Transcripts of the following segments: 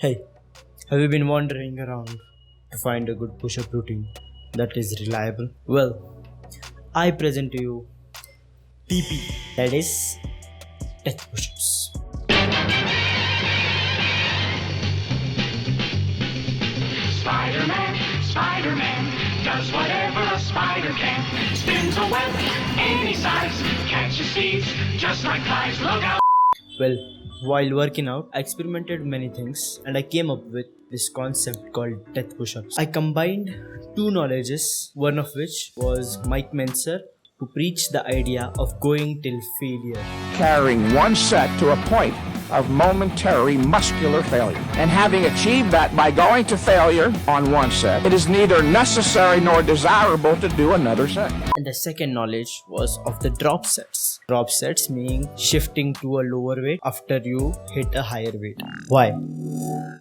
Hey, have you been wandering around to find a good push-up routine that is reliable? Well, I present to you TP, that is death push-ups. Spider-Man does whatever a spider can. Spins a web any size, catches seeds just like flies. Look out! Well, while working out, I experimented many things and I came up with this concept called death push-ups. I combined two knowledges, one of which was Mike Menser, who preached the idea of going till failure. Carrying one set to a point of momentary muscular failure. And having achieved that by going to failure on one set, it is neither necessary nor desirable to do another set. And the second knowledge was of the drop sets. Drop sets meaning shifting to a lower weight after you hit a higher weight. Why?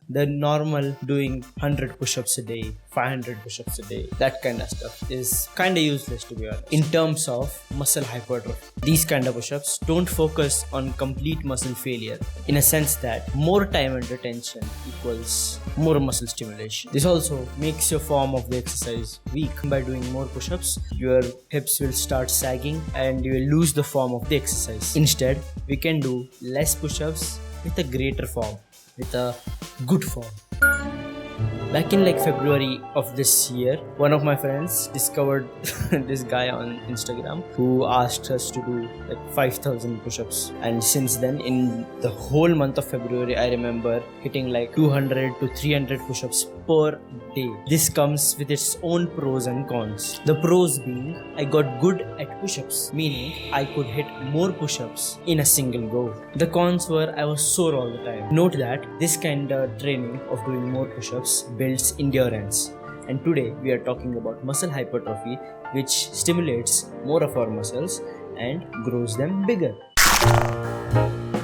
The normal doing 100 push-ups a day, 500 push-ups a day, that kind of stuff is kind of useless, to be honest, in terms of muscle hypertrophy. These kind of push-ups don't focus on complete muscle failure, in a sense that more time under tension equals more muscle stimulation. This also makes your form of the exercise weak. By doing more push-ups, your hips will start sagging and you will lose the form of the exercise. Instead, we can do less push-ups with a greater form, with a good form. Back in February of this year, one of my friends discovered this guy on Instagram who asked us to do 5,000 push-ups. And since then, in the whole month of February, I remember hitting 200 to 300 push-ups per day. This comes with its own pros and cons. The pros being, I got good at push-ups, meaning I could hit more push-ups in a single go. The cons were I was sore all the time. Note that this kind of training of doing more push-ups builds endurance, and today we are talking about muscle hypertrophy, which stimulates more of our muscles and grows them bigger.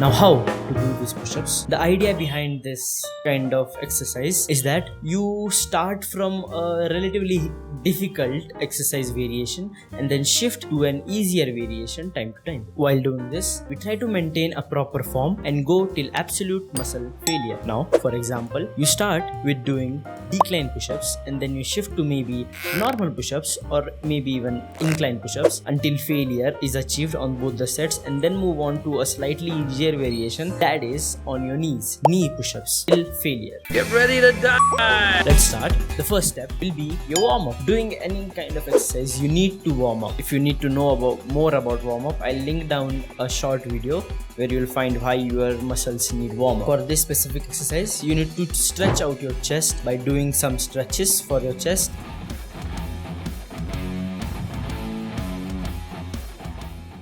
Now, how to do these push-ups? The idea behind this kind of exercise is that you start from a relatively difficult exercise variation and then shift to an easier variation time to time. While doing this, we try to maintain a proper form and go till absolute muscle failure. Now, for example, you start with doing decline push-ups and then you shift to maybe normal push-ups or maybe even incline push-ups until failure is achieved on both the sets, and then move on to a slightly easier variation, that is on your knees, knee push-ups till failure. Get ready to die! Let's start. The first step will be your warm-up. Doing any kind of exercise, you need to warm up. If you need to know more about warm-up, I'll link down a short video where you'll find why your muscles need warm-up. For this specific exercise, you need to stretch out your chest by doing some stretches for your chest.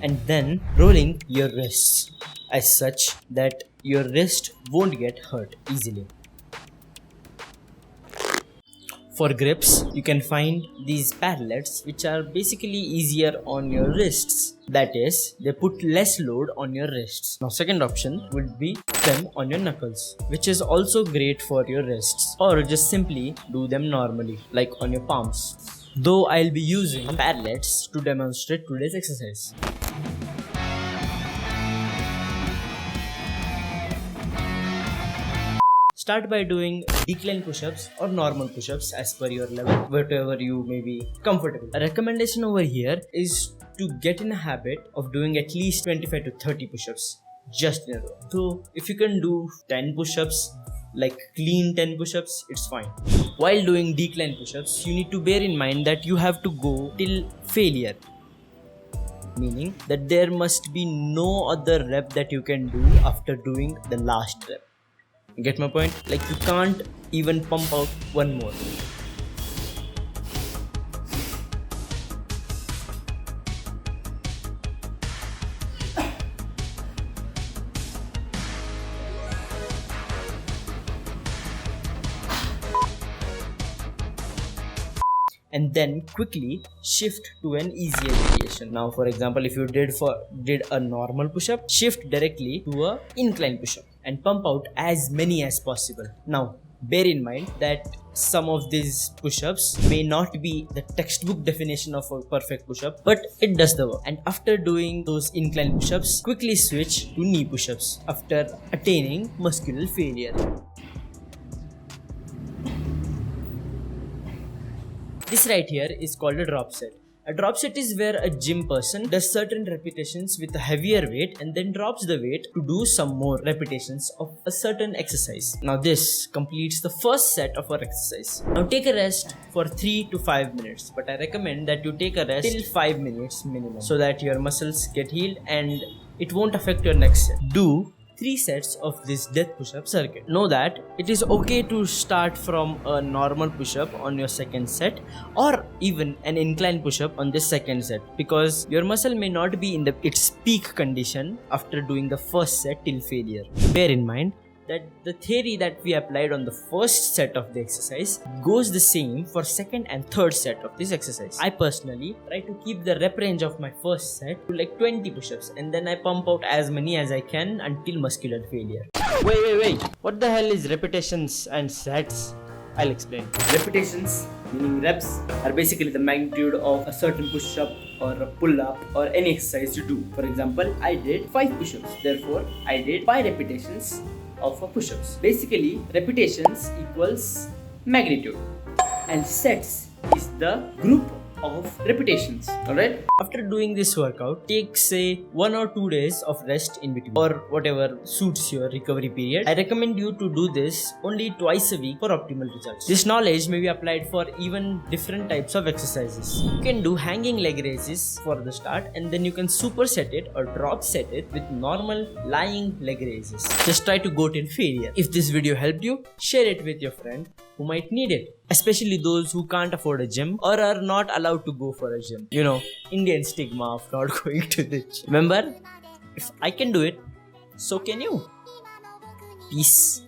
And then rolling your wrists as such that your wrist won't get hurt easily. For grips, you can find these parallettes which are basically easier on your wrists. That is, they put less load on your wrists. Now, second option would be them on your knuckles, which is also great for your wrists, or just simply do them normally, like on your palms. Though I'll be using parallettes to demonstrate today's exercise. Start by doing decline push-ups or normal push-ups as per your level, whatever you may be comfortable. A recommendation over here is to get in a habit of doing at least 25 to 30 push-ups just in a row. So if you can do 10 push-ups, clean 10 push-ups, it's fine. While doing decline push-ups, you need to bear in mind that you have to go till failure. Meaning that there must be no other rep that you can do after doing the last rep. Get my point? You can't even pump out one more. And then quickly shift to an easier variation. Now, for example, if you did a normal push-up, shift directly to a incline push-up and pump out as many as possible. Now, bear in mind that some of these push-ups may not be the textbook definition of a perfect push-up, but it does the work. And after doing those incline push-ups, quickly switch to knee push-ups after attaining muscular failure. This right here is called a drop set. A drop set is where a gym person does certain repetitions with a heavier weight and then drops the weight to do some more repetitions of a certain exercise. Now this completes the first set of our exercise. Now take a rest for 3 to 5 minutes, but I recommend that you take a rest till 5 minutes minimum so that your muscles get healed and it won't affect your next set. Do 3 sets of this death push-up circuit. Know that it is okay to start from a normal push-up on your second set or even an incline push-up on the second set, because your muscle may not be in its peak condition after doing the first set till failure. Bear in mind that the theory that we applied on the first set of the exercise goes the same for second and third set of this exercise. I personally try to keep the rep range of my first set to like 20 push-ups and then I pump out as many as I can until muscular failure. Wait. What the hell is repetitions and sets? I'll explain. Repetitions, meaning reps, are basically the magnitude of a certain push-up or a pull-up or any exercise you do. For example, I did 5 push-ups. Therefore, I did 5 repetitions of a push-ups. Basically, repetitions equals magnitude and sets is the group of repetitions. Alright? After doing this workout, take say 1 or 2 days of rest in between or whatever suits your recovery period. I recommend you to do this only twice a week for optimal results. This knowledge may be applied for even different types of exercises. You can do hanging leg raises for the start and then you can superset it or drop set it with normal lying leg raises. Just try to go till failure. If this video helped you, share it with your friend who might need it, especially those who can't afford a gym or are not allowed to go for a gym. You know, Indian stigma of not going to the gym. Remember, if I can do it, so can you. Peace.